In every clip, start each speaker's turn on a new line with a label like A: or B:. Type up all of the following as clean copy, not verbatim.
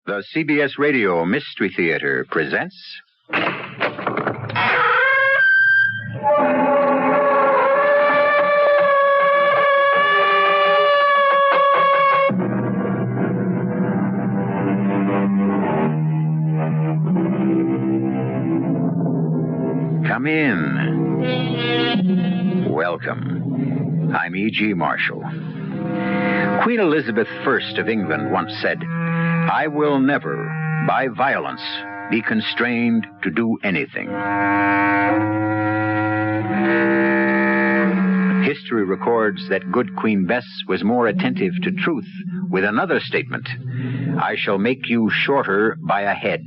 A: The CBS Radio Mystery Theater presents... Come in. Welcome. I'm E.G. Marshall. Queen Elizabeth I of England once said, "I will never, by violence, be constrained to do anything." History records that good Queen Bess was more attentive to truth with another statement, "I shall make you shorter by a head."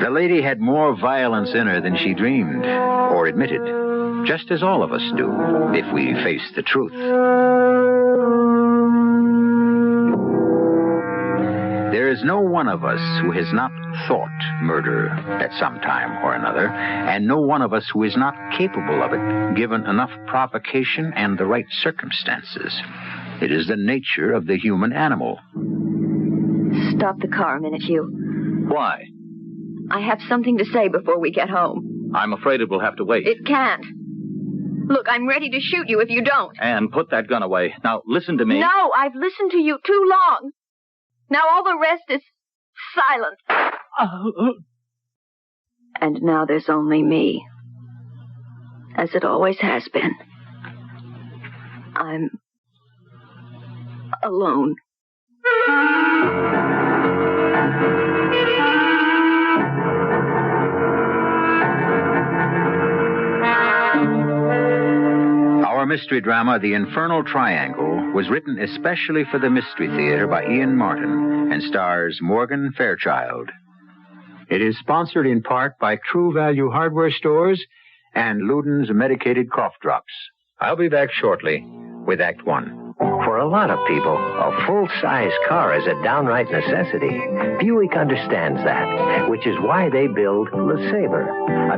A: The lady had more violence in her than she dreamed or admitted, just as all of us do, if we face the truth. There is no one of us who has not thought murder at some time or another, and no one of us who is not capable of it, given enough provocation and the right circumstances. It is the nature of the human animal.
B: Stop the car a minute, Hugh.
C: Why?
B: I have something to say before we get home.
C: I'm afraid it will have to wait.
B: It can't. Look, I'm ready to shoot you if you don't.
C: Anne, put that gun away. Now, listen to me.
B: No, I've listened to you too long. Now all the rest is silence. And now there's only me. As it always has been. I'm alone.
A: Our mystery drama, The Infernal Triangle, was written especially for the Mystery Theater by Ian Martin and stars Morgan Fairchild. It is sponsored in part by True Value Hardware Stores and Luden's Medicated Cough Drops. I'll be back shortly with Act One.
D: For a lot of people, a full-size car is a downright necessity. Buick understands that, which is why they build LeSabre,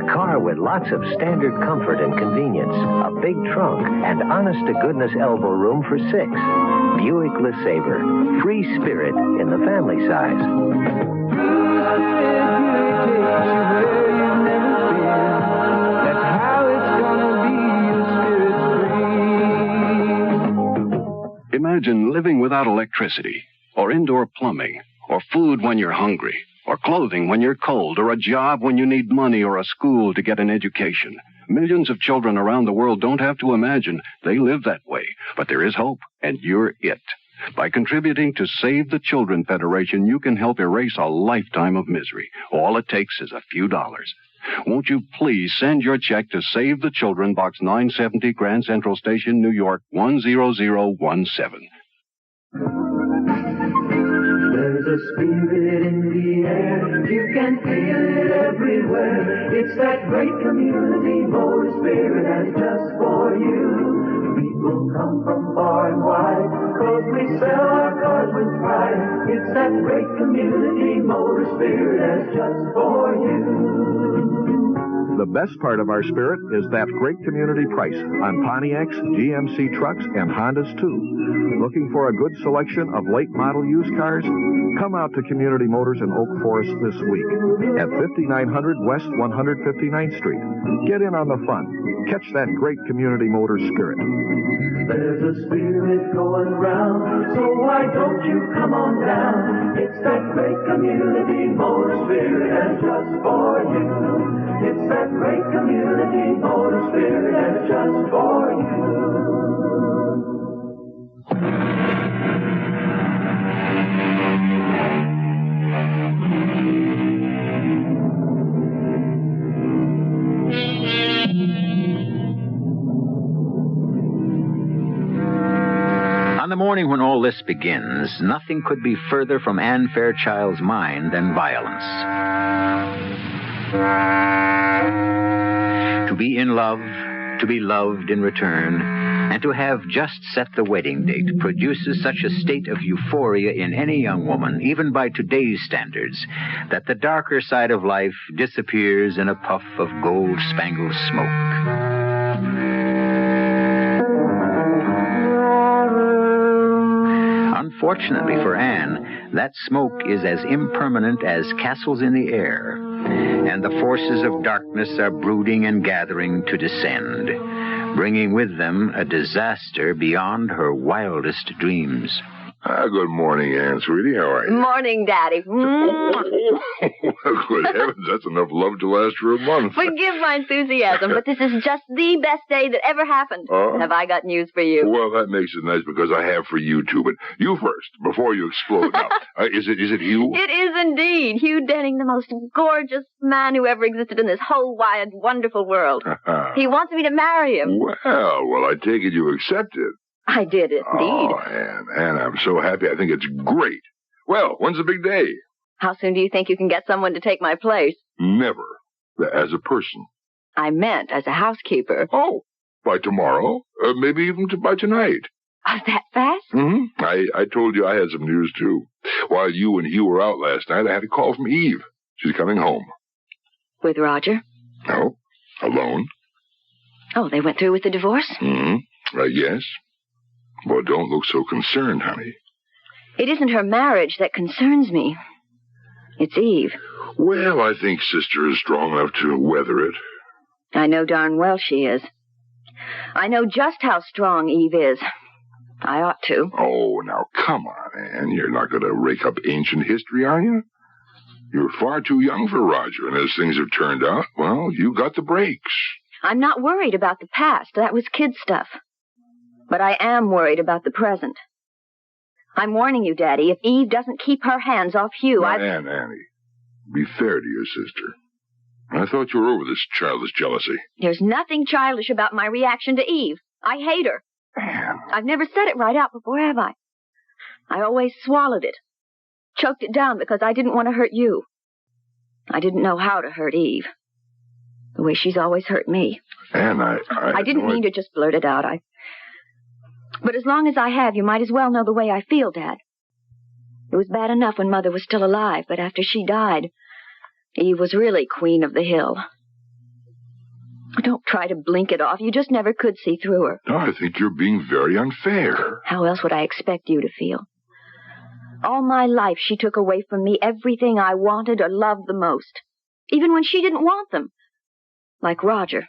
D: a car with lots of standard comfort and convenience, a big trunk, and honest-to-goodness elbow room for 6. Buick LeSabre, free spirit in the family size.
E: Imagine living without electricity, or indoor plumbing, or food when you're hungry, or clothing when you're cold, or a job when you need money, or a school to get an education. Millions of children around the world don't have to imagine. They live that way. But there is hope, and you're it. By contributing to Save the Children Federation, you can help erase a lifetime of misery. All it takes is a few dollars. Won't you please send your check to Save the Children, Box 970, Grand Central Station, New York, 10017.
F: There's a spirit in the air, you can feel it everywhere. It's that great community motor spirit, and just for you. People come from far and wide, 'cause we sell our cars with pride. It's that great community motor spirit, and just for you.
G: The best part of our spirit is that great community price on Pontiacs, GMC trucks, and Hondas, too. Looking for a good selection of late model used cars? Come out to Community Motors in Oak Forest this week at 5900 West 159th Street. Get in on the fun. Catch that great Community Motors spirit.
F: There's a spirit going round, so why don't you come on down? It's that great community motor spirit, and just for you. It's that great community motor spirit, and just for you.
A: On the morning when all this begins, nothing could be further from Anne Fairchild's mind than violence. To be in love, to be loved in return, and to have just set the wedding date produces such a state of euphoria in any young woman, even by today's standards, that the darker side of life disappears in a puff of gold-spangled smoke. Fortunately for Anne, that smoke is as impermanent as castles in the air, and the forces of darkness are brooding and gathering to descend, bringing with them a disaster beyond her wildest dreams.
H: Good morning, Anne, sweetie. How are you?
B: Morning, Daddy.
H: Good heavens, that's enough love to last for a month.
B: Forgive my enthusiasm, but this is just the best day that ever happened. Have I got news for you?
H: Well, that makes it nice because I have for you, too. But you first, before you explode. Now, is it Hugh?
B: It is indeed. Hugh Denning, the most gorgeous man who ever existed in this whole wide, wonderful world. He wants me to marry him.
H: Well, I take it you accepted.
B: I did, indeed.
H: Oh, Anne, I'm so happy. I think it's great. Well, when's the big day?
B: How soon do you think you can get someone to take my place?
H: Never. As a person.
B: I meant as a housekeeper.
H: Oh, by tomorrow? Maybe even by tonight.
B: Oh, that fast?
H: Mm-hmm. I told you I had some news, too. While you and Hugh were out last night, I had a call from Eve. She's coming home.
B: With Roger?
H: No, alone.
B: Oh, they went through with the divorce?
H: Mm-hmm. Yes. Well, don't look so concerned, honey.
B: It isn't her marriage that concerns me. It's Eve.
H: Well, I think Sister is strong enough to weather it.
B: I know darn well she is. I know just how strong Eve is. I ought to.
H: Oh, now, come on, Anne. You're not going to rake up ancient history, are you? You're far too young for Roger, and as things have turned out, well, you got the breaks.
B: I'm not worried about the past. That was kid stuff. But I am worried about the present. I'm warning you, Daddy, if Eve doesn't keep her hands off Hugh,
H: Annie, be fair to your sister. I thought you were over this childish jealousy.
B: There's nothing childish about my reaction to Eve. I hate her.
H: Anne.
B: I've never said it right out before, have I? I always swallowed it. Choked it down because I didn't want to hurt you. I didn't know how to hurt Eve. The way she's always hurt me.
H: Anne,
B: I didn't mean to just blurt it out. But as long as I have, you might as well know the way I feel, Dad. It was bad enough when Mother was still alive, but after she died, Eve was really queen of the hill. Don't try to blink it off. You just never could see through her.
H: No, I think you're being very unfair.
B: How else would I expect you to feel? All my life, she took away from me everything I wanted or loved the most, even when she didn't want them. Like Roger.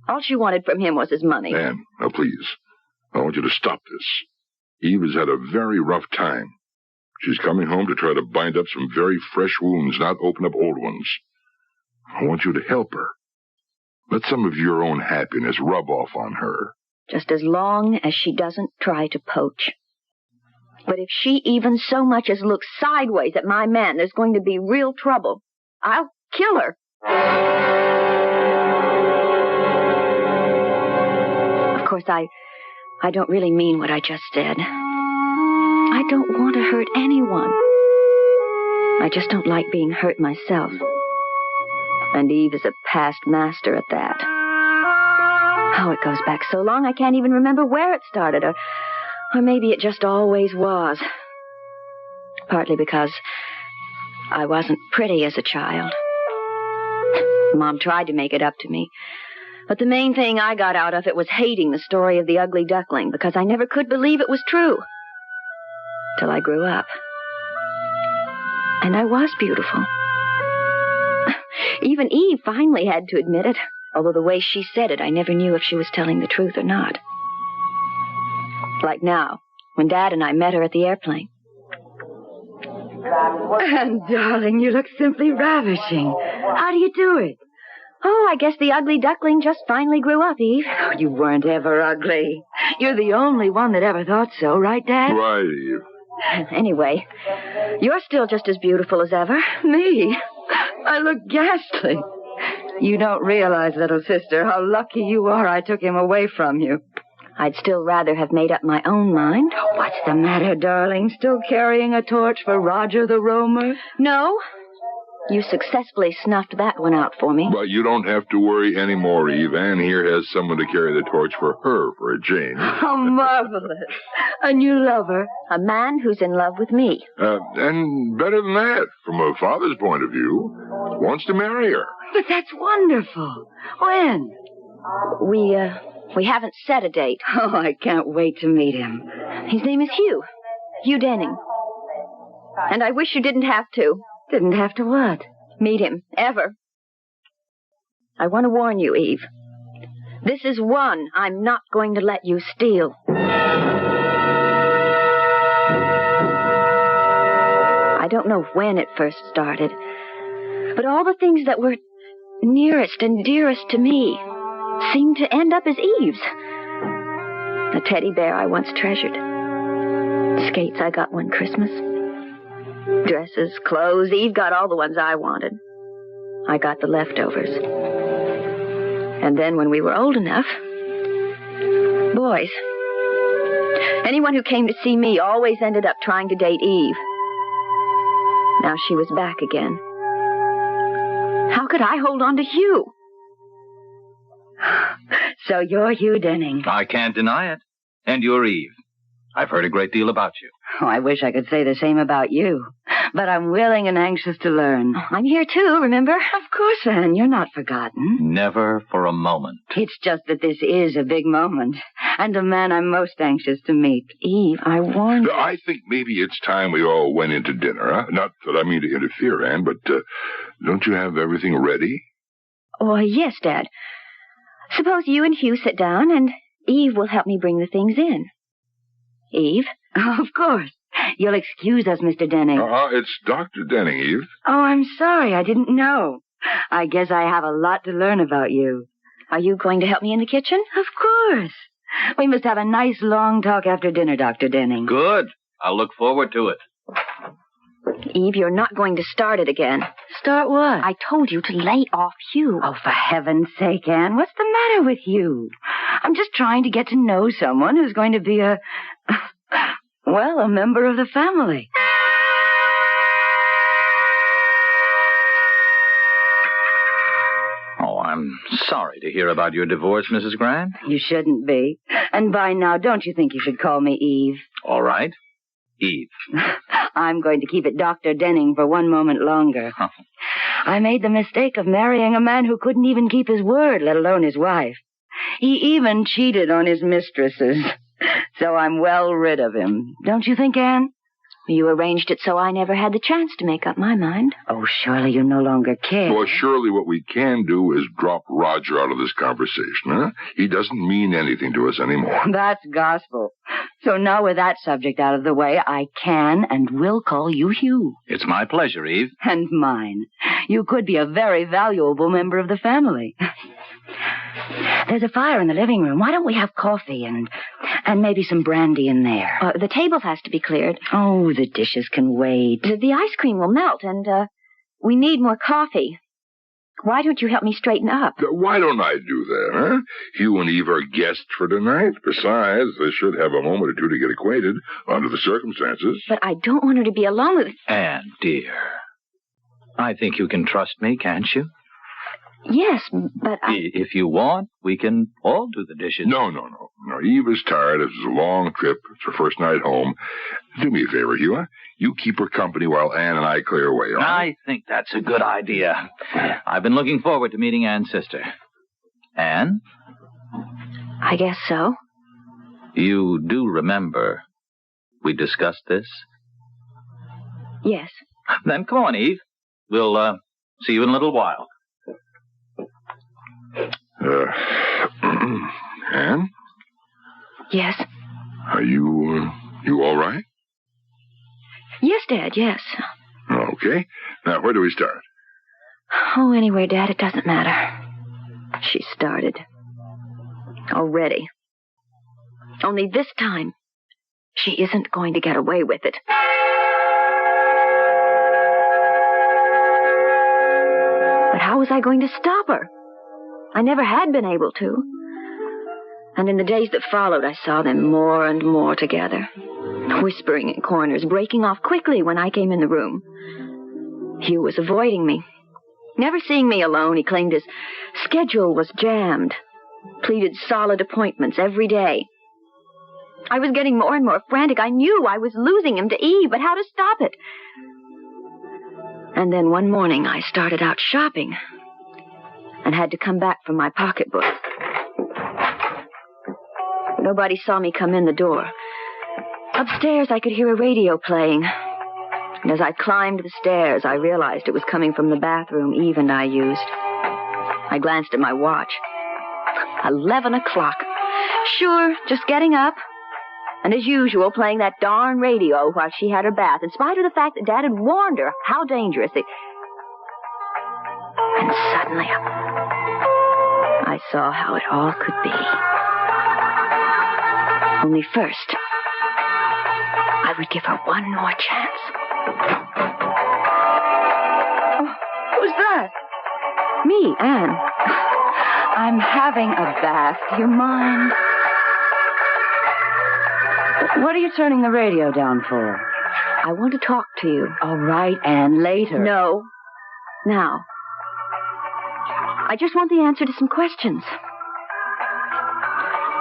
B: All she wanted from him was his money.
H: Anne, now please. I want you to stop this. Eve has had a very rough time. She's coming home to try to bind up some very fresh wounds, not open up old ones. I want you to help her. Let some of your own happiness rub off on her.
B: Just as long as she doesn't try to poach. But if she even so much as looks sideways at my man, there's going to be real trouble. I'll kill her. Of course, I don't really mean what I just said. I don't want to hurt anyone. I just don't like being hurt myself. And Eve is a past master at that. Oh, it goes back so long I can't even remember where it started, or maybe it just always was. Partly because I wasn't pretty as a child. Mom tried to make it up to me. But the main thing I got out of it was hating the story of the ugly duckling, because I never could believe it was true. Till I grew up. And I was beautiful. Even Eve finally had to admit it, although the way she said it, I never knew if she was telling the truth or not. Like now, when Dad and I met her at the airplane.
I: And, darling, you look simply ravishing. How do you do it?
B: Oh, I guess the ugly duckling just finally grew up, Eve.
I: Oh, you weren't ever ugly. You're the only one that ever thought so, right, Dad?
H: Right, Eve.
B: Anyway, you're still just as beautiful as ever.
I: Me? I look ghastly. You don't realize, little sister, how lucky you are I took him away from you.
B: I'd still rather have made up my own mind.
I: What's the matter, darling? Still carrying a torch for Roger the Roamer?
B: No. You successfully snuffed that one out for me.
H: But you don't have to worry anymore, Eve. Anne here has someone to carry the torch for her for a change.
I: How marvelous. A new lover.
B: A man who's in love with me.
H: And better than that, from a father's point of view, wants to marry her.
I: But that's wonderful. When?
B: We haven't set a date.
I: Oh, I can't wait to meet him.
B: His name is Hugh. Hugh Denning. And I wish you didn't have to.
I: Didn't have to what?
B: Meet him, ever. I want to warn you, Eve. This is one I'm not going to let you steal. I don't know when it first started, but all the things that were nearest and dearest to me seemed to end up as Eve's. A teddy bear I once treasured. Skates I got one Christmas. Dresses, clothes. Eve got all the ones I wanted. I got the leftovers. And then when we were old enough, boys. Anyone who came to see me always ended up trying to date Eve. Now she was back again. How could I hold on to Hugh?
I: So you're Hugh Denning.
C: I can't deny it. And you're Eve. I've heard a great deal about you.
I: Oh, I wish I could say the same about you. But I'm willing and anxious to learn.
B: I'm here too, remember?
I: Of course, Anne. You're not forgotten.
C: Never for a moment.
I: It's just that this is a big moment. And the man I'm most anxious to meet. Eve, I warned you.
H: I think maybe it's time we all went into dinner, huh? Not that I mean to interfere, Anne, but don't you have everything ready?
B: Oh, yes, Dad. Suppose you and Hugh sit down, and Eve will help me bring the things in. Eve?
I: Oh, of course. You'll excuse us, Mr. Denning.
H: It's Dr. Denning, Eve.
I: Oh, I'm sorry. I didn't know. I guess I have a lot to learn about you.
B: Are you going to help me in the kitchen?
I: Of course. We must have a nice long talk after dinner, Dr. Denning.
C: Good. I'll look forward to it.
B: Eve, you're not going to start it again.
I: Start what?
B: I told you to lay off Hugh.
I: Oh, for heaven's sake, Anne. What's the matter with you? I'm just trying to get to know someone who's going to be a member of the family.
C: Oh, I'm sorry to hear about your divorce, Mrs. Grant.
I: You shouldn't be. And by now, don't you think you should call me Eve?
C: All right. Eve.
I: I'm going to keep it Dr. Denning for one moment longer.
C: Oh.
I: I made the mistake of marrying a man who couldn't even keep his word, let alone his wife. He even cheated on his mistresses. So I'm well rid of him. Don't you think, Anne?
B: You arranged it so I never had the chance to make up my mind.
I: Oh, surely you no longer care.
H: Well, surely what we can do is drop Roger out of this conversation, huh? He doesn't mean anything to us anymore.
I: That's gospel. So now with that subject out of the way, I can and will call you Hugh.
C: It's my pleasure, Eve.
I: And mine. You could be a very valuable member of the family. There's a fire in the living room. Why don't we have coffee and maybe some brandy in there?
B: The table has to be cleared.
I: Oh, the dishes can wait.
B: The ice cream will melt, and we need more coffee. Why don't you help me straighten up?
H: Why don't I do that, huh? Hugh and Eve are guests for tonight. Besides, they should have a moment or two to get acquainted under the circumstances.
B: But I don't want her to be alone with...
C: Anne, dear. I think you can trust me, can't you?
B: Yes, but
C: If you want, we can all do the dishes.
H: No. Eve is tired. It's a long trip. It's her first night home. Do me a favor, Hugh. Huh? You keep her company while Anne and I clear away, all right?
C: I think that's a good idea. I've been looking forward to meeting Anne's sister. Anne?
B: I guess so.
C: You do remember we discussed this?
B: Yes.
C: Then come on, Eve. We'll see you in a little while.
H: Anne?
B: Yes?
H: Are you all right?
B: Yes, Dad, yes.
H: Okay. Now, where do we start?
B: Oh, anywhere, Dad, it doesn't matter. She started. Already. Only this time, she isn't going to get away with it. But how was I going to stop her? I never had been able to. And in the days that followed, I saw them more and more together, whispering in corners, breaking off quickly when I came in the room. Hugh was avoiding me. Never seeing me alone, he claimed his schedule was jammed, pleaded solid appointments every day. I was getting more and more frantic. I knew I was losing him to Eve, but how to stop it? And then one morning, I started out shopping and had to come back for my pocketbook. Nobody saw me come in the door. Upstairs, I could hear a radio playing. And as I climbed the stairs, I realized it was coming from the bathroom Eve and I used. I glanced at my watch. 11 o'clock. Sure, just getting up. And as usual, playing that darn radio while she had her bath, in spite of the fact that Dad had warned her how dangerous it... And suddenly, I saw how it all could be. Only first, I would give her one more chance. Oh, who's that? Me, Anne. I'm having a bath. Do you mind?
I: What are you turning the radio down for?
B: I want to talk to you.
I: All right, Anne, later.
B: No. Now. I just want the answer to some questions.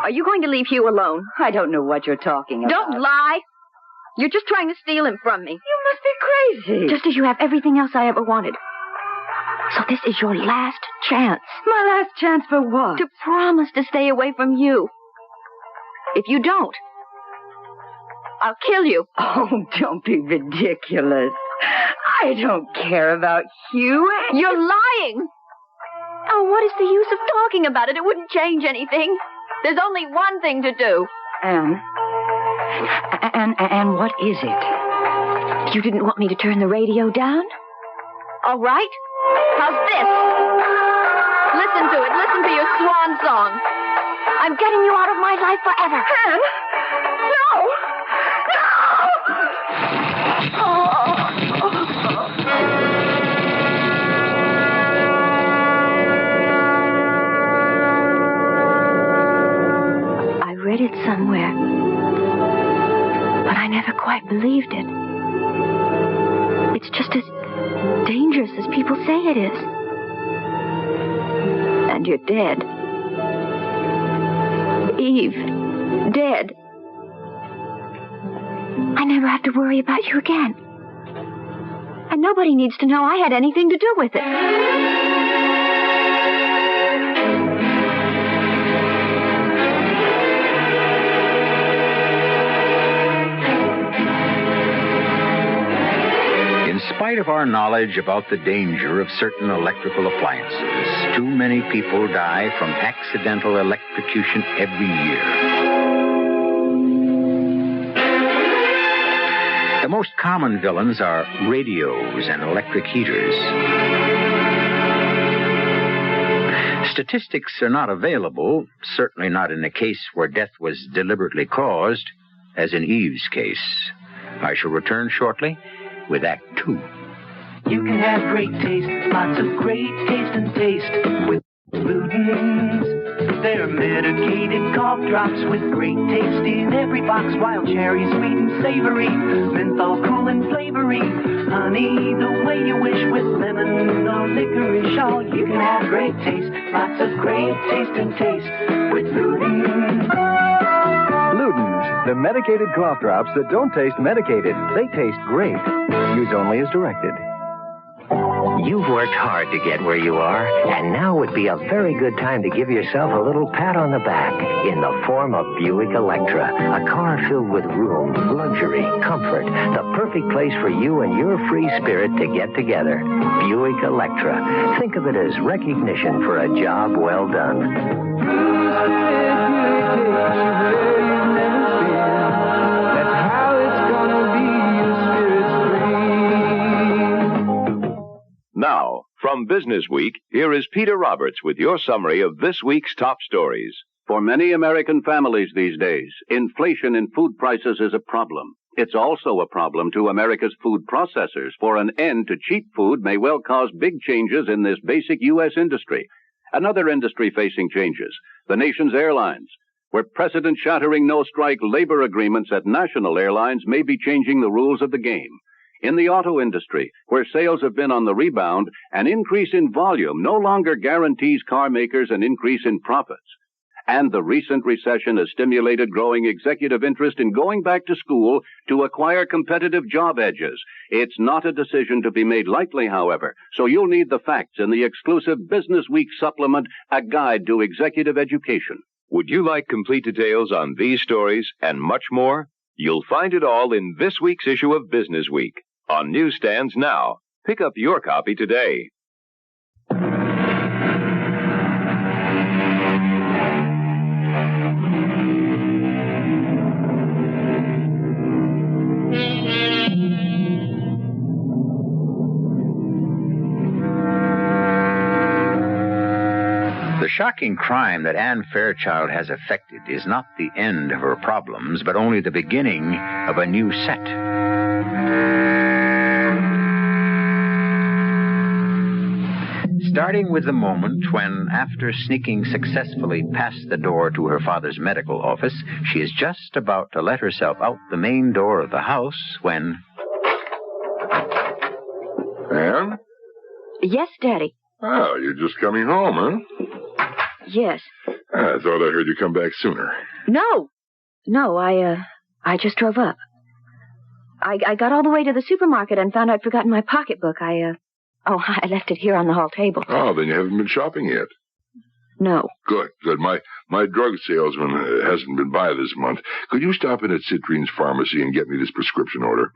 B: Are you going to leave Hugh alone?
I: I don't know what you're talking about.
B: Don't lie. You're just trying to steal him from me.
I: You must be crazy.
B: Just as you have everything else I ever wanted. So this is your last chance.
I: My last chance for what?
B: To promise to stay away from you. If you don't, I'll kill you.
I: Oh, don't be ridiculous. I don't care about Hugh.
B: You're lying. Oh, what is the use of talking about it? It wouldn't change anything. There's only one thing to do.
I: Anne, what is it?
B: You didn't want me to turn the radio down? All right. How's this? Listen to it. Listen to your swan song. I'm getting you out of my life forever.
I: Anne! No!
B: I read it somewhere, but I never quite believed it. It's just as dangerous as people say it is. And you're dead. Eve, dead. I never have to worry about you again. And nobody needs to know I had anything to do with it.
A: In spite of our knowledge about the danger of certain electrical appliances, too many people die from accidental electrocution every year. The most common villains are radios and electric heaters. Statistics are not available, certainly not in a case where death was deliberately caused, as in Eve's case. I shall return shortly with Act 2.
F: You can have great taste, lots of great taste and taste with Ludens. They're medicated cough drops with great taste in every box. Wild cherry, sweet and savory, menthol cool and flavory. Honey, the way you wish with lemon or licorice. Oh, you can have great taste, lots of great taste and taste with Ludens.
J: Ludens, the medicated cough drops that don't taste medicated. They taste great. Use only as directed.
D: You've worked hard to get where you are, and now would be a very good time to give yourself a little pat on the back in the form of Buick Electra, a car filled with room, luxury, comfort, the perfect place for you and your free spirit to get together. Buick Electra. Think of it as recognition for a job well done.
K: Now, from Business Week, here is Peter Roberts with your summary of this week's top stories.
L: For many American families these days, inflation in food prices is a problem. It's also a problem to America's food processors, for an end to cheap food may well cause big changes in this basic U.S. industry. Another industry facing changes, the nation's airlines, where precedent-shattering no-strike labor agreements at national airlines may be changing the rules of the game. In the auto industry, where sales have been on the rebound, an increase in volume no longer guarantees car makers an increase in profits. And the recent recession has stimulated growing executive interest in going back to school to acquire competitive job edges. It's not a decision to be made lightly, however, so you'll need the facts in the exclusive Business Week supplement, A Guide to Executive Education.
K: Would you like complete details on these stories and much more? You'll find it all in this week's issue of Business Week. On newsstands now. Pick up your copy today.
A: The shocking crime that Anne Fairchild has effected is not the end of her problems, but only the beginning of a new set. Starting with the moment when, after sneaking successfully past the door to her father's medical office, she is just about to let herself out the main door of the house when...
H: Anne?
B: Yes, Daddy.
H: Oh, you're just coming home, huh?
B: Yes.
H: I thought I heard you come back sooner.
B: No, I just drove up. I got all the way to the supermarket and found I'd forgotten my pocketbook. I left it here on the hall table.
H: Oh, then you haven't been shopping yet.
B: No.
H: Good. My drug salesman hasn't been by this month. Could you stop in at Citrine's pharmacy and get me this prescription order?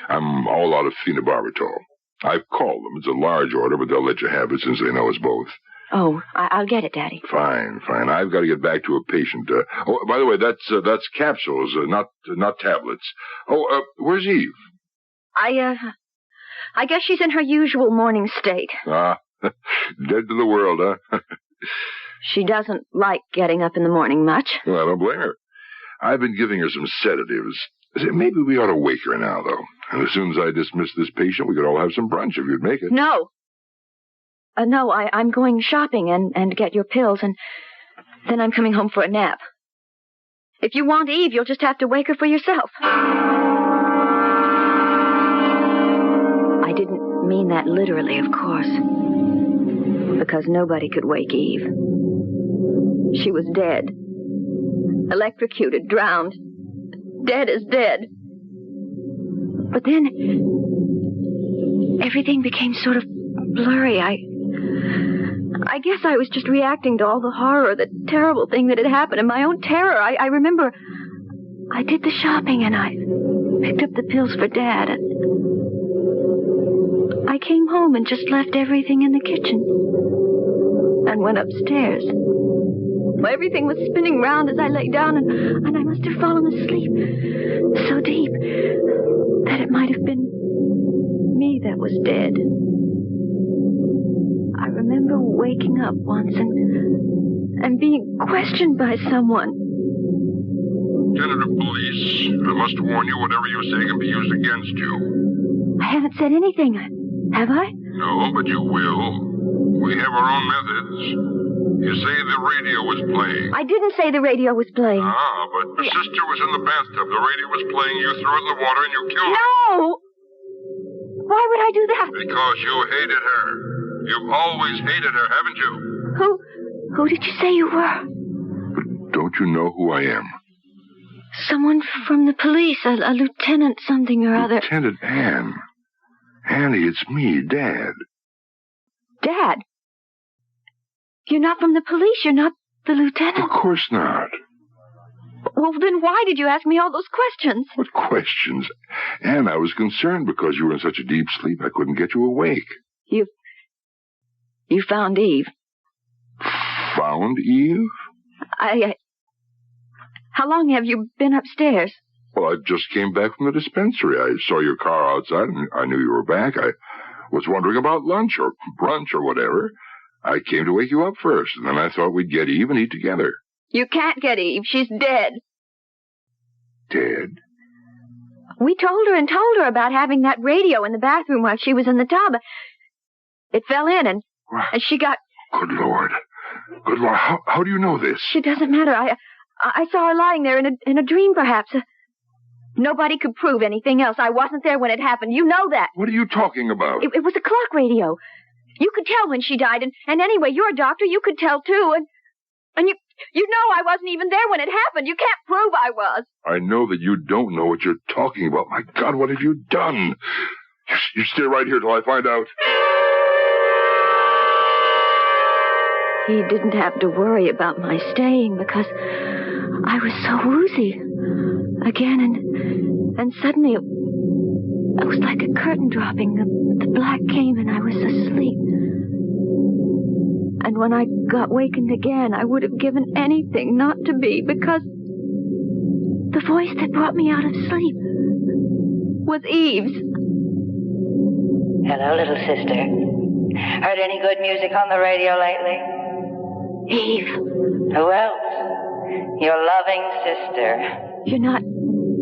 H: I'm all out of phenobarbital. I've called them. It's a large order, but they'll let you have it since they know us both.
B: Oh, I'll get it, Daddy.
H: Fine. I've got to get back to a patient. By the way, that's capsules, not tablets. Where's Eve?
B: I guess she's in her usual morning state.
H: Ah, dead to the world, huh?
B: She doesn't like getting up in the morning much.
H: Well, I don't blame her. I've been giving her some sedatives. Maybe we ought to wake her now, though. And as soon as I dismiss this patient, we could all have some brunch if you'd make it.
B: No. No, I'm going shopping and get your pills, and then I'm coming home for a nap. If you want Eve, you'll just have to wake her for yourself. I didn't mean that literally, of course. Because nobody could wake Eve. She was dead. Electrocuted, drowned. Dead as dead. But then everything became sort of blurry. I guess I was just reacting to all the horror, the terrible thing that had happened, and my own terror. I remember I did the shopping and I picked up the pills for Dad. And I came home and just left everything in the kitchen and went upstairs. Well, everything was spinning round as I lay down, and I must have fallen asleep so deep that it might have been me that was dead. I remember waking up once and being questioned by someone.
H: Lieutenant of Police, I must warn you, whatever you say can be used against you.
B: I haven't said anything, have I?
H: No, but you will. We have our own methods. You say the radio was playing.
B: I didn't say the radio was playing.
H: Ah, but your sister was in the bathtub. The radio was playing. You threw it in the water and you killed her.
B: No! Why would I do that?
H: Because you hated her. You've always hated her, haven't you?
B: Who did you say you were?
H: But don't you know who I am?
B: Someone from the police, a lieutenant something or other.
H: Lieutenant Anne. Annie, it's me, Dad.
B: Dad? You're not from the police. You're not the lieutenant.
H: Of course not.
B: Well, then why did you ask me all those questions?
H: What questions? Anne, I was concerned because you were in such a deep sleep I couldn't get you awake.
B: You found Eve.
H: Found Eve?
B: How long have you been upstairs?
H: Well, I just came back from the dispensary. I saw your car outside and I knew you were back. I was wondering about lunch or brunch or whatever. I came to wake you up first, and then I thought we'd get Eve and eat together.
B: You can't get Eve. She's dead.
H: Dead?
B: We told her about having that radio in the bathroom while she was in the tub. It fell in, and she got...
H: Good Lord. Good Lord. How do you know this?
B: It doesn't matter. I saw her lying there in a dream, perhaps. Nobody could prove anything else. I wasn't there when it happened. You know that.
H: What are you talking about?
B: It was a clock radio. You could tell when she died, and anyway, you're a doctor, you could tell too, and you know I wasn't even there when it happened. You can't prove I was.
H: I know that you don't know what you're talking about. My God, what have you done? You stay right here till I find out.
B: He didn't have to worry about my staying because I was so woozy. again, and suddenly it was like a curtain dropping. The black came and I was asleep. And when I got wakened again, I would have given anything not to be, because the voice that brought me out of sleep was Eve's.
I: Hello, little sister. Heard any good music on the radio lately?
B: Eve.
I: Who else? Your loving sister.
B: You're not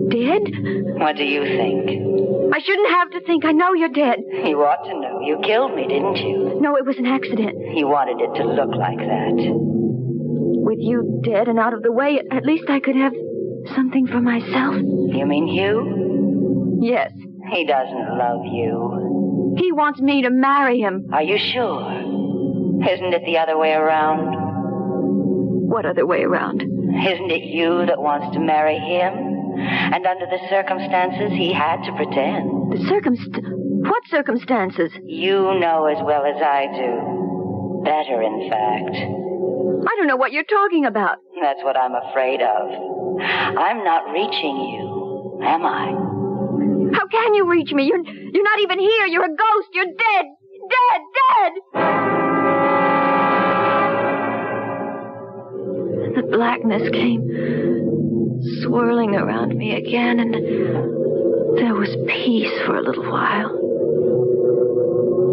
B: dead?
I: What do you think?
B: I shouldn't have to think. I know you're dead.
I: You ought to know. You killed me, didn't you?
B: No, it was an accident.
I: You wanted it to look like that.
B: With you dead and out of the way, at least I could have something for myself.
I: You mean Hugh?
B: Yes.
I: He doesn't love you.
B: He wants me to marry him.
I: Are you sure? Isn't it the other way around?
B: What other way around?
I: Isn't it you that wants to marry him? And under the circumstances, he had to pretend.
B: What circumstances?
I: You know as well as I do. Better, in fact.
B: I don't know what you're talking about.
I: That's what I'm afraid of. I'm not reaching you, am I?
B: How can you reach me? You're not even here. You're a ghost. You're dead. Dead. The blackness came swirling around me again, and there was peace for a little while.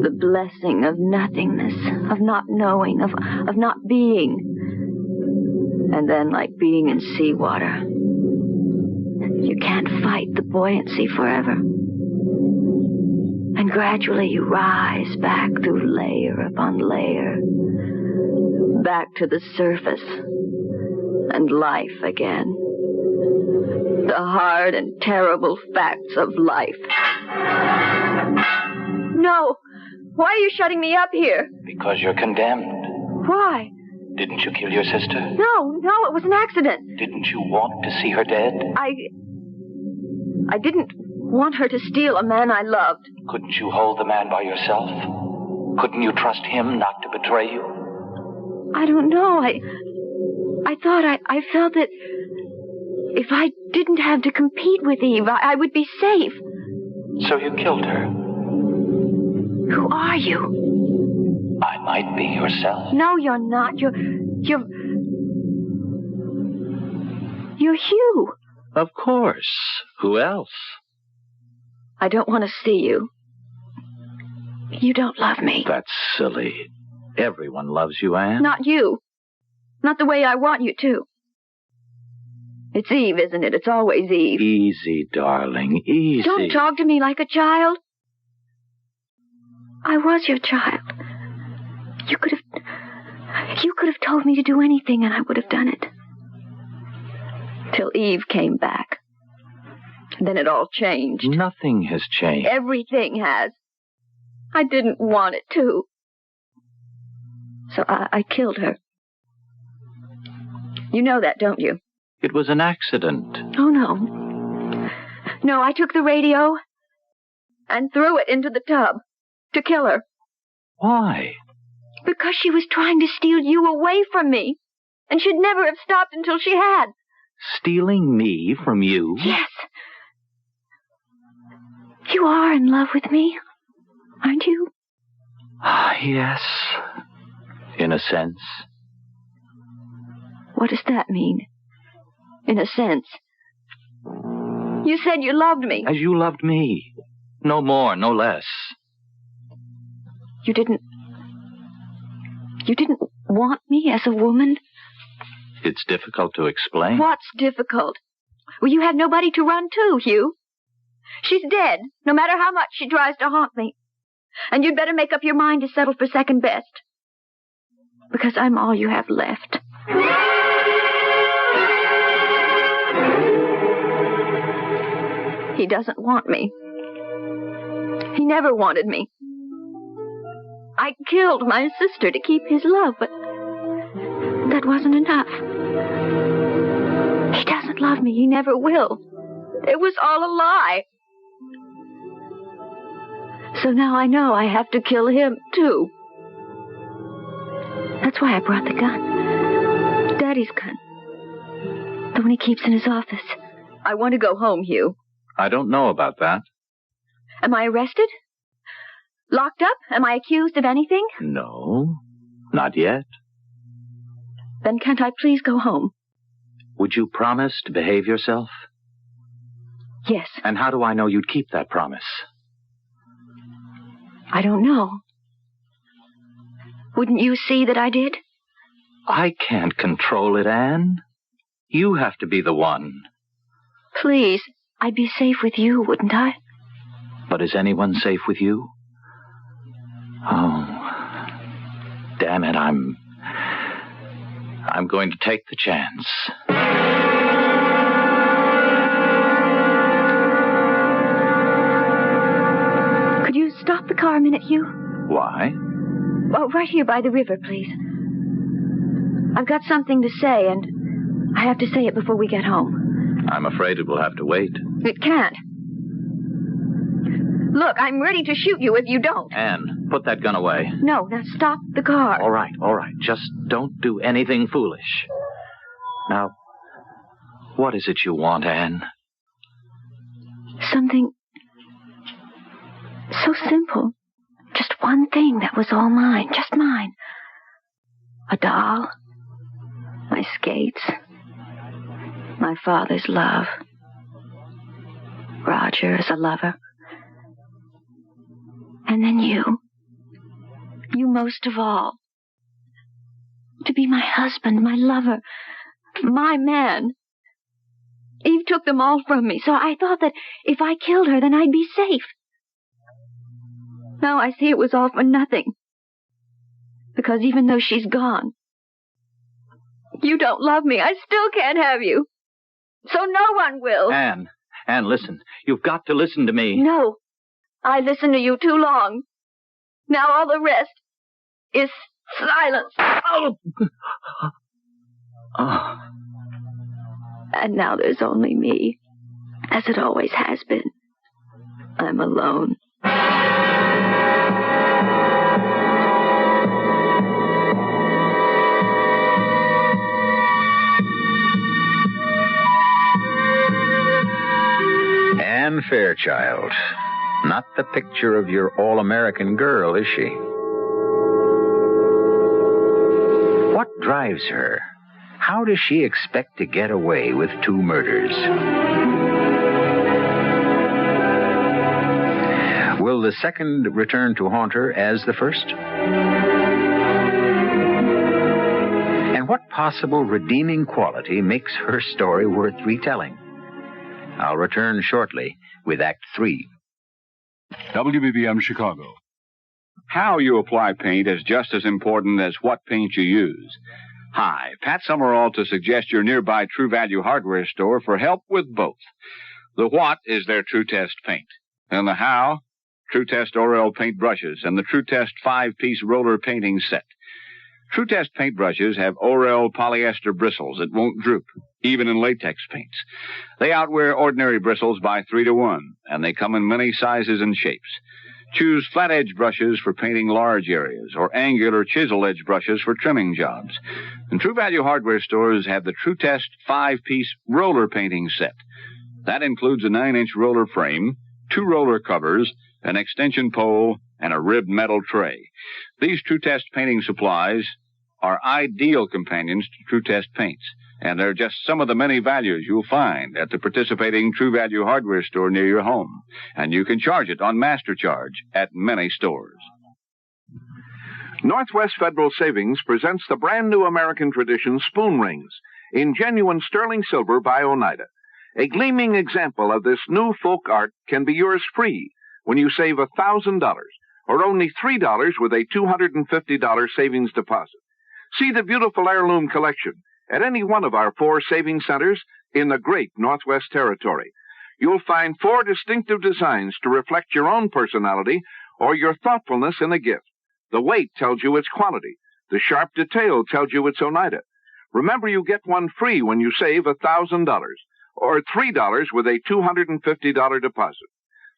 B: The blessing of nothingness, of not knowing, of not being. And then, like being in seawater, you can't fight the buoyancy forever. And gradually you rise back through layer upon layer, back to the surface and life again. The hard and terrible facts of life. No! Why are you shutting me up here?
C: Because you're condemned.
B: Why?
C: Didn't you kill your sister?
B: No, it was an accident.
C: Didn't you want to see her dead?
B: I didn't want her to steal a man I loved.
C: Couldn't you hold the man by yourself? Couldn't you trust him not to betray you?
B: I don't know. I felt that if I didn't have to compete with Eve, I would be safe.
C: So you killed her?
B: Who are you?
C: I might be yourself.
B: No, you're not. You're Hugh.
C: Of course. Who else?
B: I don't want to see you. You don't love me.
C: That's silly. Everyone loves you, Anne.
B: Not you. Not the way I want you to. It's Eve, isn't it? It's always Eve.
C: Easy, darling. Easy.
B: Don't talk to me like a child. I was your child. You could have told me to do anything and I would have done it. Till Eve came back. Then it all changed.
C: Nothing has changed.
B: Everything has. I didn't want it to. So I killed her. You know that, don't you?
C: It was an accident.
B: Oh, no. No, I took the radio and threw it into the tub to kill her.
C: Why?
B: Because she was trying to steal you away from me. And she'd never have stopped until she had.
C: Stealing me from you?
B: Yes. You are in love with me, aren't you?
C: Yes. In a sense.
B: What does that mean? In a sense. You said you loved me.
C: As you loved me. No more, no less.
B: You didn't want me as a woman?
C: It's difficult to explain.
B: What's difficult? Well, you have nobody to run to, Hugh. She's dead, no matter how much she tries to haunt me. And you'd better make up your mind to settle for second best. Because I'm all you have left. He doesn't want me. He never wanted me. I killed my sister to keep his love, but that wasn't enough. He doesn't love me. He never will. It was all a lie. So now I know I have to kill him, too. That's why I brought the gun. Daddy's gun. The one he keeps in his office. I want to go home, Hugh.
C: I don't know about that.
B: Am I arrested? Locked up? Am I accused of anything?
C: No, not yet.
B: Then can't I please go home?
C: Would you promise to behave yourself?
B: Yes.
C: And how do I know you'd keep that promise?
B: I don't know. Wouldn't you see that I did?
C: I can't control it, Anne. You have to be the one.
B: Please, I'd be safe with you, wouldn't I?
C: But is anyone safe with you? Oh, damn it, I'm going to take the chance.
B: Could you stop the car a minute, Hugh?
C: Why?
B: Oh, right here by the river, please. I've got something to say, and I have to say it before we get home.
C: I'm afraid it will have to wait.
B: It can't. Look, I'm ready to shoot you if you don't.
C: Anne, put that gun away.
B: No, now stop the car.
C: All right. Just don't do anything foolish. Now, what is it you want, Anne?
B: Something so simple. Just one thing that was all mine, just mine. A doll, my skates, my father's love, Roger as a lover, and then you most of all. To be my husband, my lover, my man. Eve took them all from me, so I thought that if I killed her, then I'd be safe. Now I see it was all for nothing. Because even though she's gone, you don't love me. I still can't have you. So no one will.
C: Anne, listen. You've got to listen to me.
B: No. I listened to you too long. Now all the rest is silence.
C: Oh.
B: And now there's only me, as it always has been. I'm alone.
A: Anne Fairchild. Not the picture of your all-American girl, is she? What drives her? How does she expect to get away with 2 murders? Will the second return to haunt her as the first? And what possible redeeming quality makes her story worth retelling? I'll return shortly with Act 3.
M: WBBM Chicago.
N: How you apply paint is just as important as what paint you use. Hi, Pat Summerall to suggest your nearby True Value hardware store for help with both. The what is their True Test paint. And the how? True Test Orel paint brushes and the True Test 5-piece roller painting set. True Test paintbrushes have Orel polyester bristles that won't droop, even in latex paints. They outwear ordinary bristles by 3 to 1, and they come in many sizes and shapes. Choose flat edge brushes for painting large areas, or angular chisel edge brushes for trimming jobs. And True Value hardware stores have the True Test 5-piece roller painting set. That includes a 9-inch roller frame, 2 roller covers, an extension pole, and a ribbed metal tray. These True Test painting supplies are ideal companions to True Test paints, and they're just some of the many values you'll find at the participating True Value hardware store near your home. And you can charge it on Master Charge at many stores.
G: Northwest Federal Savings presents the brand new American tradition spoon rings in genuine sterling silver by Oneida. A gleaming example of this new folk art can be yours free when you save $1,000 or only $3 with a $250 savings deposit. See the beautiful heirloom collection at any one of our 4 savings centers in the great Northwest Territory. You'll find 4 distinctive designs to reflect your own personality or your thoughtfulness in a gift. The weight tells you it's quality. The sharp detail tells you it's Oneida. Remember, you get one free when you save $1,000 or $3 with a $250 deposit.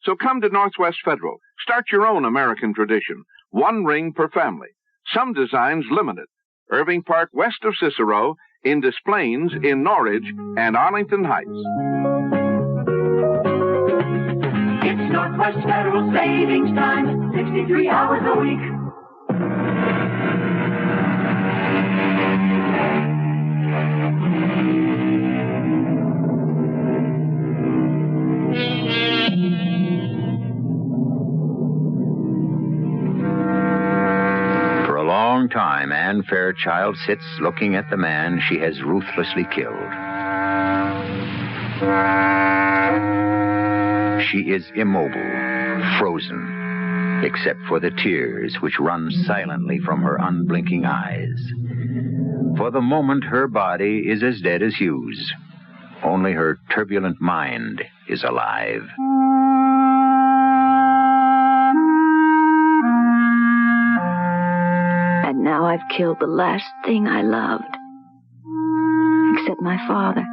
G: So come to Northwest Federal. Start your own American tradition. 1 ring per family. Some designs limited. Irving Park west of Cicero, in Des Plaines, in Norridge, and Arlington Heights.
F: US federal savings time, 63 hours a week.
A: For a long time, Anne Fairchild sits looking at the man she has ruthlessly killed. She is immobile, frozen, except for the tears which run silently from her unblinking eyes. For the moment, her body is as dead as Hugh's. Only her turbulent mind is alive.
B: And now I've killed the last thing I loved. Except my father.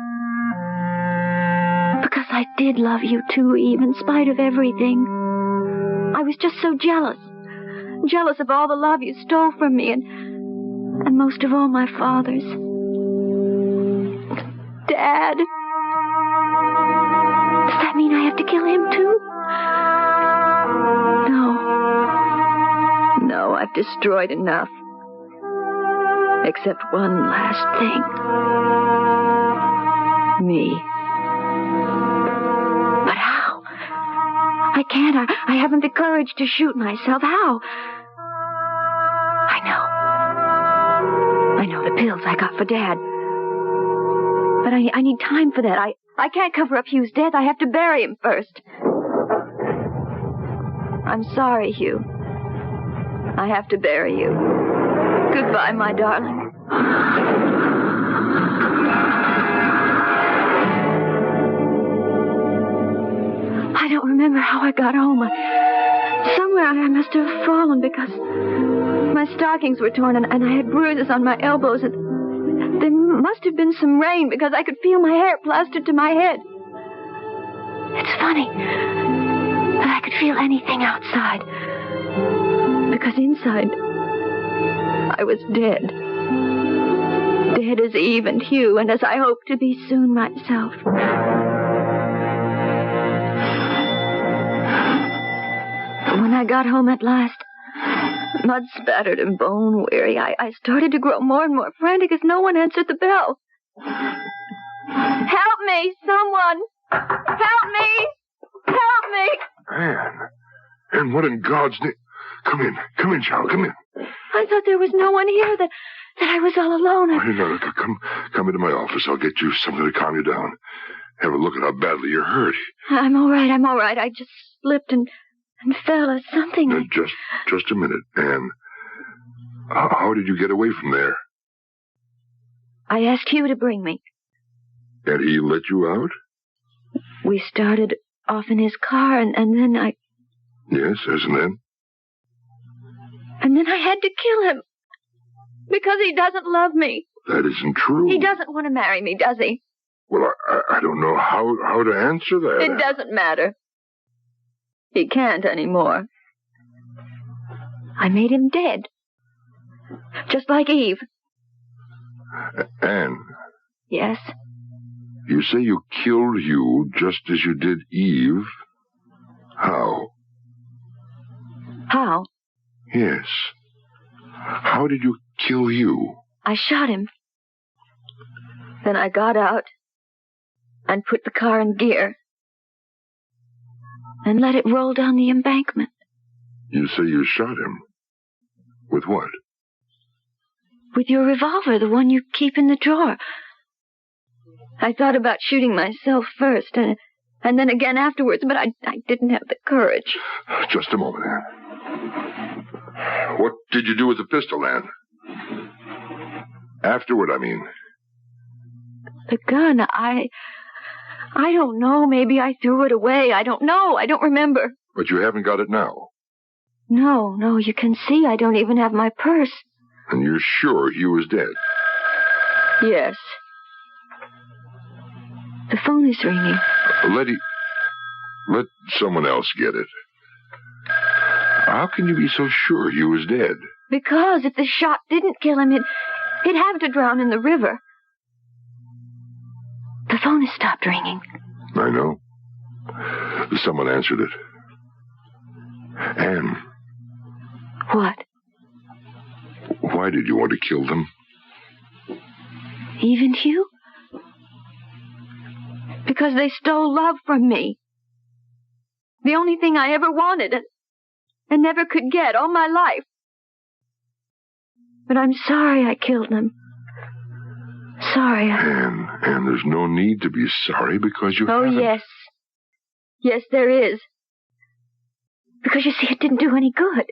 B: Because I did love you too, Eve, in spite of everything. I was just so jealous. Jealous of all the love you stole from me, and most of all, my father's. Dad. Does that mean I have to kill him too? No, I've destroyed enough. Except one last thing. Me. But how? I can't. I haven't the courage to shoot myself. How? I know the pills I got for Dad. But I need time for that. I can't cover up Hugh's death. I have to bury him first. I'm sorry, Hugh. I have to bury you. Goodbye, my darling. I don't remember how I got home. Somewhere I must have fallen because my stockings were torn and I had bruises on my elbows. And there must have been some rain because I could feel my hair plastered to my head. It's funny that I could feel anything outside. Because inside, I was dead. Dead as Eve and Hugh, and as I hope to be soon myself. When I got home at last, mud-spattered and bone-weary, I started to grow more and more frantic as no one answered the bell. Help me, someone! Help me! Help me!
H: Anne, what in God's name? Come in, child, come in.
B: I thought there was no one here, that I was all alone.
H: Oh, no, come into my office. I'll get you something to calm you down. Have a look at how badly you're hurt.
B: I'm all right. I just slipped and fell or something.
H: Now, just a minute, Anne. How did you get away from there?
B: I asked Hugh to bring me.
H: And he let you out?
B: We started off in his car, and then I...
H: Yes, and then?
B: And then I had to kill him. Because he doesn't love me.
H: That isn't true.
B: He doesn't want to marry me, does he?
H: Well, I don't know how to answer that.
B: It doesn't matter. He can't anymore. I made him dead. Just like Eve.
H: Anne.
B: Yes?
H: You say you killed Hugh just as you did Eve. How?
B: How?
H: Yes. How did you kill Hugh?
B: I shot him. Then I got out and put the car in gear and let it roll down the embankment.
H: You say you shot him? With what?
B: With your revolver, the one you keep in the drawer. I thought about shooting myself first and then again afterwards, but I didn't have the courage.
H: Just a moment, Anne. What did you do with the pistol, Anne? Afterward, I mean.
B: The gun, I don't know. Maybe I threw it away. I don't know. I don't remember.
H: But you haven't got it now?
B: No. You can see I don't even have my purse.
H: And you're sure Hugh is dead?
B: Yes. The phone is ringing.
H: Let someone else get it. How can you be so sure Hugh is dead?
B: Because if the shot didn't kill him, he'd have to drown in the river. The phone has stopped ringing.
H: I know. Someone answered it. Anne.
B: What?
H: Why did you want to kill them?
B: Eve and Hugh? Because they stole love from me. The only thing I ever wanted and never could get all my life. But I'm sorry I killed them. Sorry.
H: Anne, there's no need to be sorry because you haven't.
B: Yes. Yes, there is. Because, you see, it didn't do any good.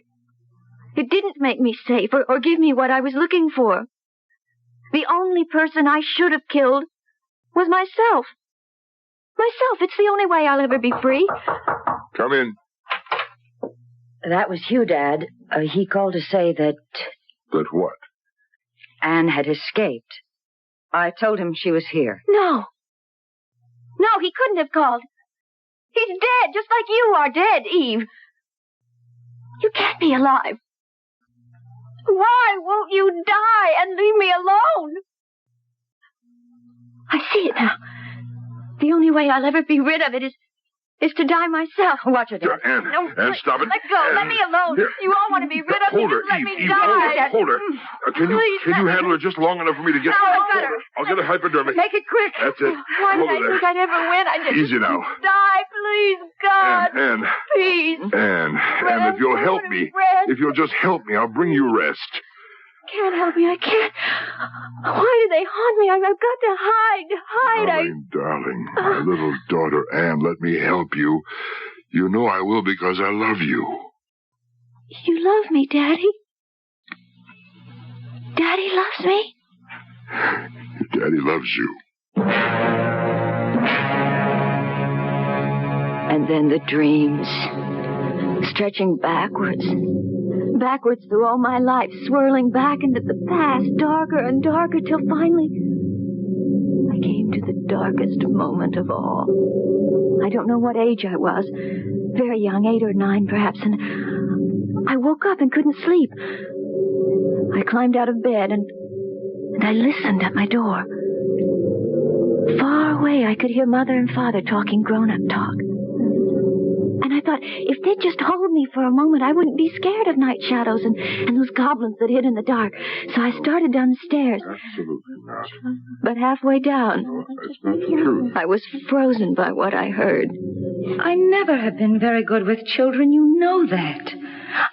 B: It didn't make me safe or give me what I was looking for. The only person I should have killed was myself. Myself. It's the only way I'll ever be free.
H: Come in.
I: That was Hugh, Dad. He called to say that...
H: That what?
I: Anne had escaped. I told him she was here.
B: No. No, he couldn't have called. He's dead, just like you are dead, Eve. You can't be alive. Why won't you die and leave me alone? I see it now. The only way I'll ever be rid of it is to die myself.
I: Watch it, Dad.
H: Anne, stop it.
B: Let go.
H: Anne.
B: Let me alone.
H: Here.
B: You all want to be rid of
H: Hold
B: me.
H: her,
B: Just let
H: Eve,
B: me
H: Eve,
B: die.
H: hold her. Can you handle her just long enough for me to get...
B: No, I got her.
H: I'll get a hypodermic.
B: Make it quick.
H: That's it.
B: Why did
H: Hold
B: I
H: her
B: think
H: there.
B: I'd ever win? I just...
H: Easy now.
B: Die, please, God.
H: Anne.
B: Please.
H: Anne, if you'll help me, if you'll just help me, I'll bring you rest.
B: Can't help me. I can't. Why do they haunt me? I've got to hide.
H: Darling, my little daughter Anne, let me help you. You know I will because I love you.
B: You love me, Daddy? Daddy loves me?
H: Daddy loves you.
B: And then the dreams, stretching backwards through all my life, swirling back into the past, darker and darker, till finally I came to the darkest moment of all. I don't know what age I was, very young, 8 or 9 perhaps, and I woke up and couldn't sleep. I climbed out of bed and I listened at my door. Far away I could hear Mother and Father talking grown-up talk. And I thought, if they'd just hold me for a moment, I wouldn't be scared of night shadows and those goblins that hid in the dark. So I started down the stairs.
H: Absolutely not.
B: But halfway down,
H: No, that's not the truth.
B: I was frozen by what I heard.
I: I never have been very good with children. You know that.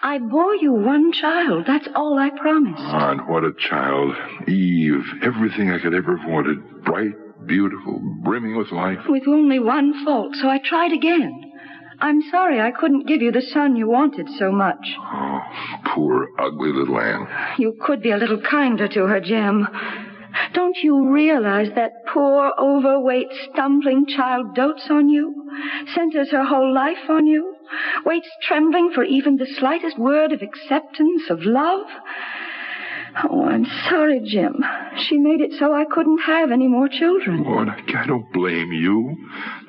I: I bore you one child. That's all I promised.
H: And what a child. Eve, everything I could ever have wanted. Bright, beautiful, brimming with life.
I: With only one fault, so I tried again. I'm sorry I couldn't give you the son you wanted so much.
H: Oh, poor, ugly little Anne.
I: You could be a little kinder to her, Jim. Don't you realize that poor, overweight, stumbling child dotes on you, centers her whole life on you, waits trembling for even the slightest word of acceptance, of love? Oh, I'm sorry, Jim. She made it so I couldn't have any more children.
H: Lord, I don't blame you.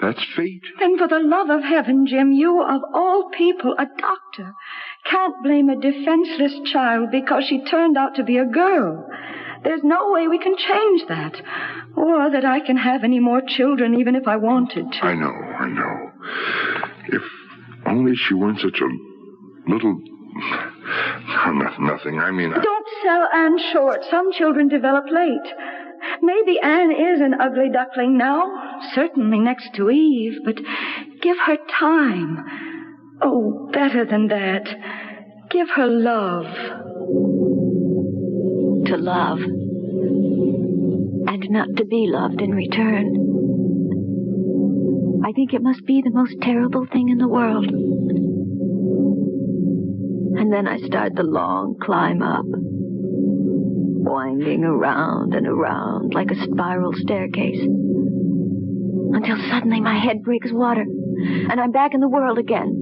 H: That's fate.
I: Then for the love of heaven, Jim, you, of all people, a doctor, can't blame a defenseless child because she turned out to be a girl. There's no way we can change that. Or that I can have any more children even if I wanted to.
H: I know. If only she weren't such a little... Nothing. I mean...
I: Don't sell Anne short. Some children develop late. Maybe Anne is an ugly duckling now, certainly next to Eve, but give her time. Oh, better than that. Give her love.
B: To love. And not to be loved in return. I think it must be the most terrible thing in the world. And then I started the long climb up, winding around and around like a spiral staircase, until suddenly my head breaks water, and I'm back in the world again.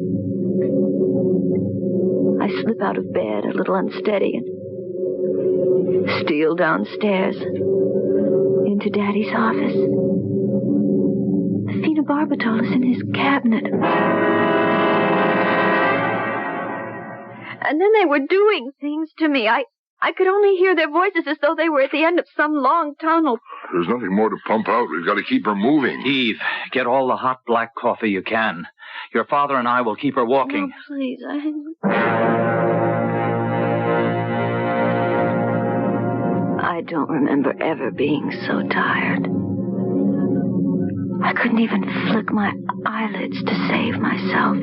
B: I slip out of bed a little unsteady and steal downstairs into Daddy's office. The phenobarbital is in his cabinet. And then they were doing things to me. I I could only hear their voices as though they were at the end of some long tunnel.
H: There's nothing more to pump out. We've got to keep her moving.
C: Eve, get all the hot black coffee you can. Your father and I will keep her walking.
B: Oh, please, I don't remember ever being so tired. I couldn't even flick my eyelids to save myself.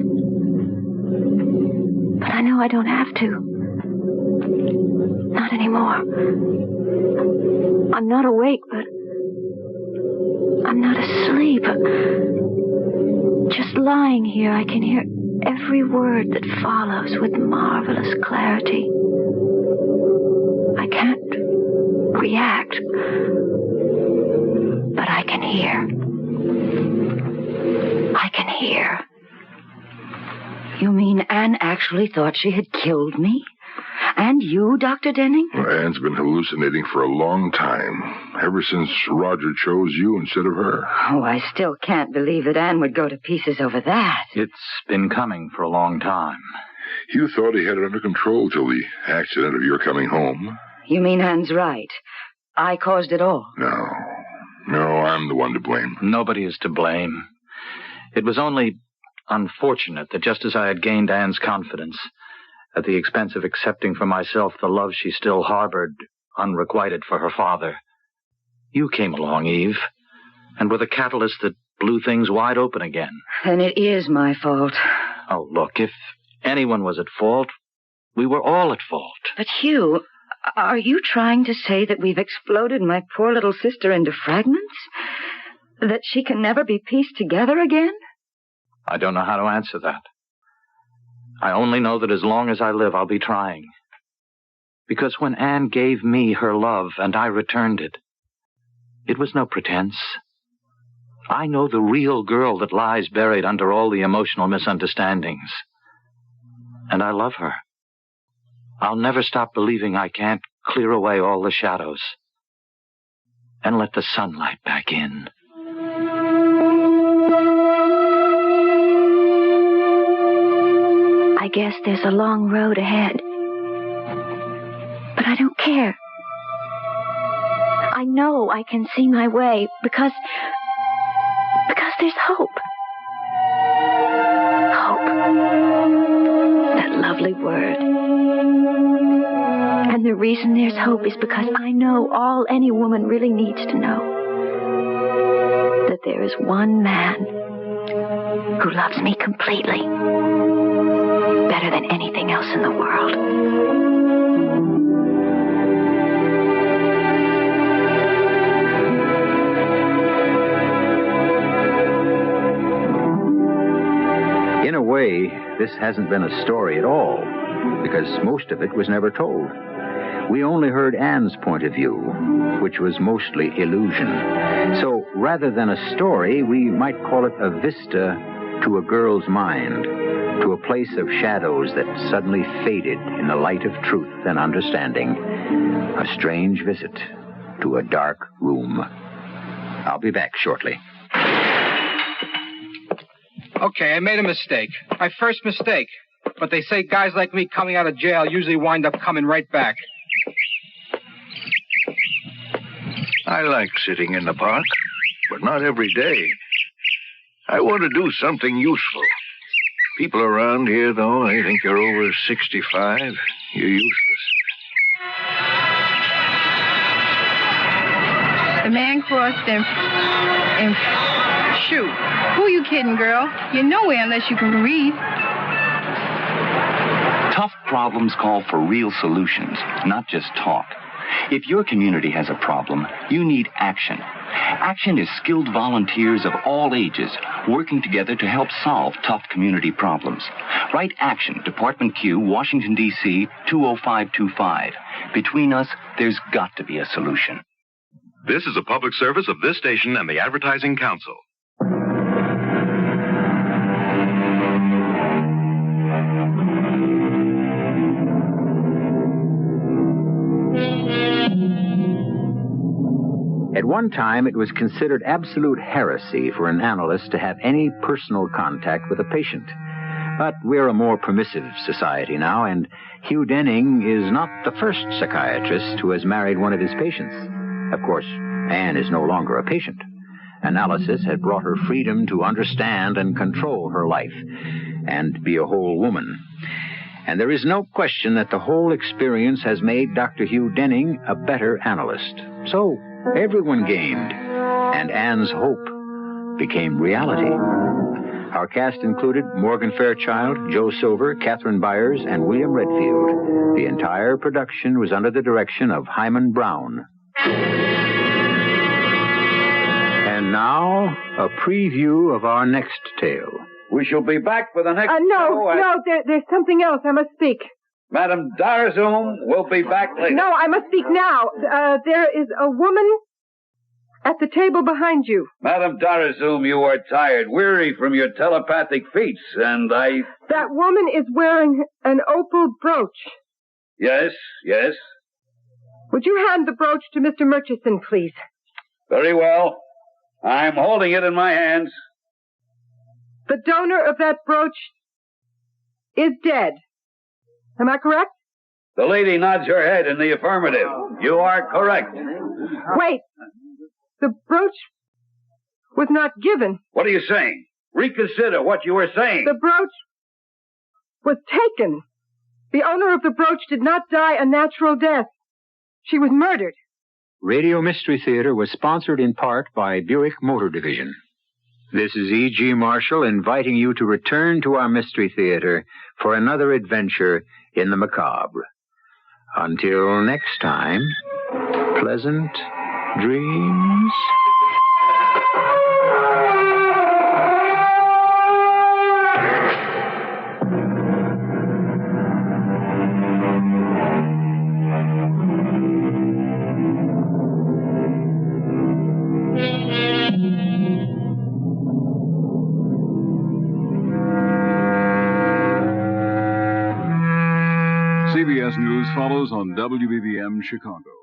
B: But I know I don't have to. Not anymore. I'm not awake, but I'm not asleep. Just lying here, I can hear every word that follows with marvelous clarity. I can't react, but I can hear. I can hear.
I: You mean Anne actually thought she had killed me? And you, Dr. Denning?
H: Well, Anne's been hallucinating for a long time. Ever since Roger chose you instead of her.
I: Oh, I still can't believe that Anne would go to pieces over that.
C: It's been coming for a long time.
H: You thought he had it under control till the accident of your coming home.
I: You mean Anne's right? I caused it all?
H: No, I'm the one to blame.
C: Nobody is to blame. It was only unfortunate that just as I had gained Anne's confidence, at the expense of accepting for myself the love she still harbored, unrequited for her father, you came along, Eve, and were the catalyst that blew things wide open again.
I: Then it is my fault.
C: Oh, look, if anyone was at fault, we were all at fault.
I: But Hugh, are you trying to say that we've exploded my poor little sister into fragments? That she can never be pieced together again?
C: I don't know how to answer that. I only know that as long as I live, I'll be trying. Because when Anne gave me her love and I returned it, it was no pretense. I know the real girl that lies buried under all the emotional misunderstandings. And I love her. I'll never stop believing I can't clear away all the shadows and let the sunlight back in.
B: I guess there's a long road ahead. But I don't care. I know I can see my way because there's hope. Hope. That lovely word. And the reason there's hope is because I know all any woman really needs to know. That there is one man who loves me completely. Better than anything else in the world.
A: In a way, this hasn't been a story at all, because most of it was never told. We only heard Anne's point of view, which was mostly illusion. So, rather than a story, we might call it a vista to a girl's mind, to a place of shadows that suddenly faded in the light of truth and understanding. A strange visit to a dark room. I'll be back shortly.
O: Okay, I made a mistake. My first mistake. But they say guys like me coming out of jail usually wind up coming right back.
P: I like sitting in the park, but not every day. I want to do something useful. People around here, though, they think you're over 65. You're useless.
Q: The man crossed and shoot. Who are you kidding, girl? You're nowhere unless you can read.
R: Tough problems call for real solutions, not just talk. If your community has a problem, you need action. Action is skilled volunteers of all ages working together to help solve tough community problems. Write Action, Department Q, Washington, D.C., 20525. Between us, there's got to be a solution.
S: This is a public service of this station and the Advertising Council.
A: At one time, it was considered absolute heresy for an analyst to have any personal contact with a patient. But we're a more permissive society now, and Hugh Denning is not the first psychiatrist who has married one of his patients. Of course, Anne is no longer a patient. Analysis had brought her freedom to understand and control her life and be a whole woman. And there is no question that the whole experience has made Dr. Hugh Denning a better analyst. So everyone gained, and Anne's hope became reality. Our cast included Morgan Fairchild, Joe Silver, Catherine Byers, and William Redfield. The entire production was under the direction of Hyman Brown. And now, a preview of our next tale.
T: We shall be back for the next
U: there's something else. I must speak.
T: Madame Darzum will be back later.
U: No, I must speak now. There is a woman at the table behind you.
T: Madame Darzum, you are tired, weary from your telepathic feats, and I...
U: That woman is wearing an opal brooch.
T: Yes.
U: Would you hand the brooch to Mr. Murchison, please?
T: Very well. I'm holding it in my hands.
U: The donor of that brooch is dead. Am I correct?
T: The lady nods her head in the affirmative. You are correct.
U: Wait. The brooch was not given.
T: What are you saying? Reconsider what you were saying.
U: The brooch was taken. The owner of the brooch did not die a natural death. She was murdered.
A: Radio Mystery Theater was sponsored in part by Buick Motor Division. This is E.G. Marshall inviting you to return to our Mystery Theater for another adventure in the macabre. Until next time, pleasant dreams.
M: CBS News follows on WBBM Chicago.